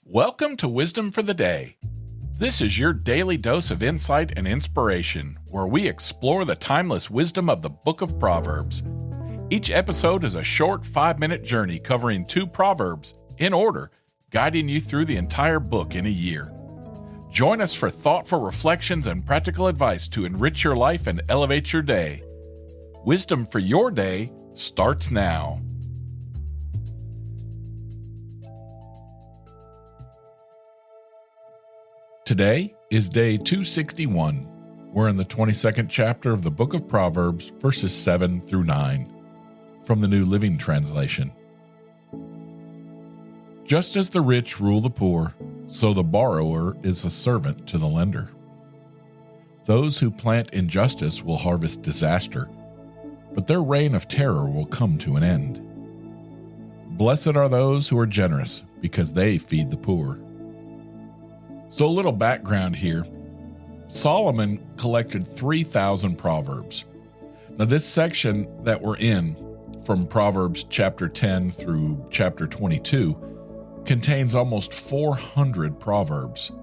Welcome to Wisdom for the Day. This is your daily dose of insight and inspiration, where we explore the timeless wisdom of the book of Proverbs. Each episode is a short 5-minute journey covering 2 proverbs in order, guiding you through the entire book in a year. Join us for thoughtful reflections and practical advice to enrich your life and elevate your day. Wisdom for your day starts now. Today is day 261. We're in the 22nd chapter of the book of Proverbs, verses 7 through 9, from the New Living Translation. Just as the rich rule the poor, so the borrower is a servant to the lender. Those who plant injustice will harvest disaster, but their reign of terror will come to an end. Blessed are those who are generous, because they feed the poor. So a little background here. Solomon collected 3,000 proverbs. Now this section that we're in, from Proverbs chapter 10 through chapter 22, contains almost 400 proverbs.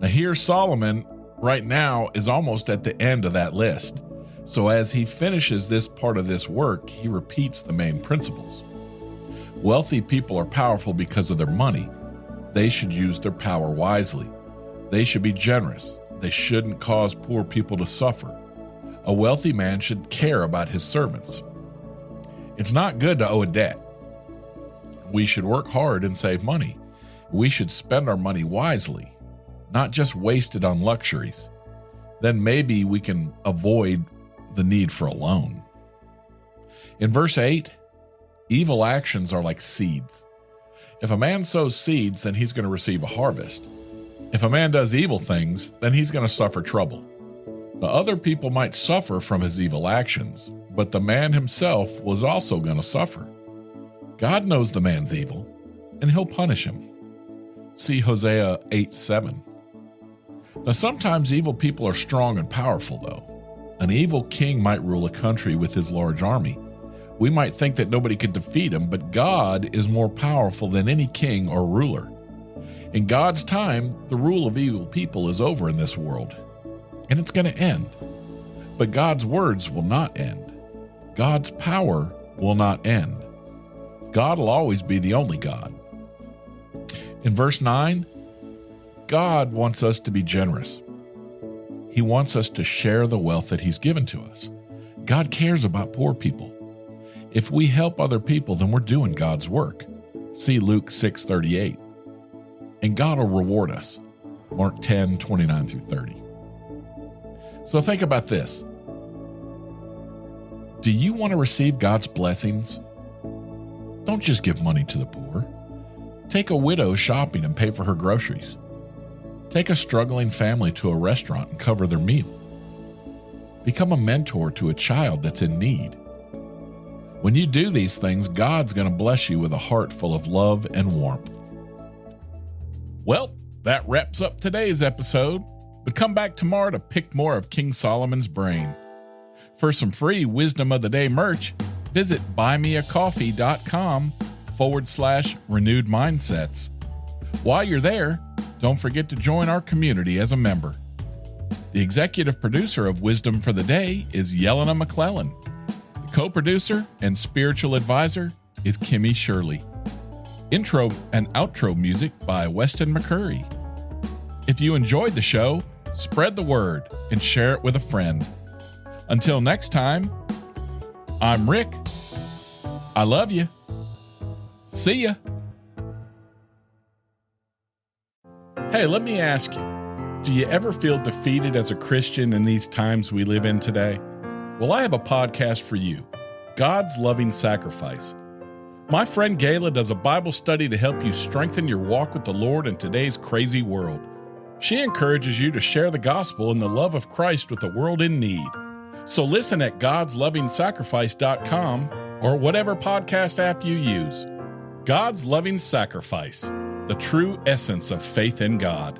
Now here Solomon right now is almost at the end of that list. So as he finishes this part of this work, he repeats the main principles. Wealthy people are powerful because of their money. They should use their power wisely. They should be generous. They shouldn't cause poor people to suffer. A wealthy man should care about his servants. It's not good to owe a debt. We should work hard and save money. We should spend our money wisely, not just waste it on luxuries. Then maybe we can avoid the need for a loan. In verse 8, evil actions are like seeds. If a man sows seeds, then he's going to receive a harvest. If a man does evil things, then he's going to suffer trouble. Now, other people might suffer from his evil actions, but the man himself was also going to suffer. God knows the man's evil, and he'll punish him. See Hosea 8:7. Now, sometimes evil people are strong and powerful, though. An evil king might rule a country with his large army. We might think that nobody could defeat him, but God is more powerful than any king or ruler. In God's time, the rule of evil people is over in this world, and it's going to end. But God's words will not end. God's power will not end. God will always be the only God. In verse 9, God wants us to be generous. He wants us to share the wealth that He's given to us. God cares about poor people. If we help other people, then we're doing God's work. See Luke 6:38. And God will reward us. Mark 10:29 through 30. So think about this. Do you want to receive God's blessings? Don't just give money to the poor. Take a widow shopping and pay for her groceries. Take a struggling family to a restaurant and cover their meal. Become a mentor to a child that's in need. When you do these things, God's going to bless you with a heart full of love and warmth. Well, that wraps up today's episode, but come back tomorrow to pick more of King Solomon's brain. For some free Wisdom of the Day merch, visit buymeacoffee.com/renewed mindsets. While you're there, don't forget to join our community as a member. The executive producer of Wisdom for the Day is Yelena McClellan. Co-producer and spiritual advisor is Kimmy Shirley. Intro and outro music by Weston McCurry. If you enjoyed the show, spread the word and share it with a friend. Until next time, I'm Rick. I love you. See ya. Hey, let me ask you, do you ever feel defeated as a Christian in these times we live in today? Well, I have a podcast for you, God's Loving Sacrifice. My friend Gayla does a Bible study to help you strengthen your walk with the Lord in today's crazy world. She encourages you to share the gospel and the love of Christ with the world in need. So listen at godslovingsacrifice.com or whatever podcast app you use. God's Loving Sacrifice, the true essence of faith in God.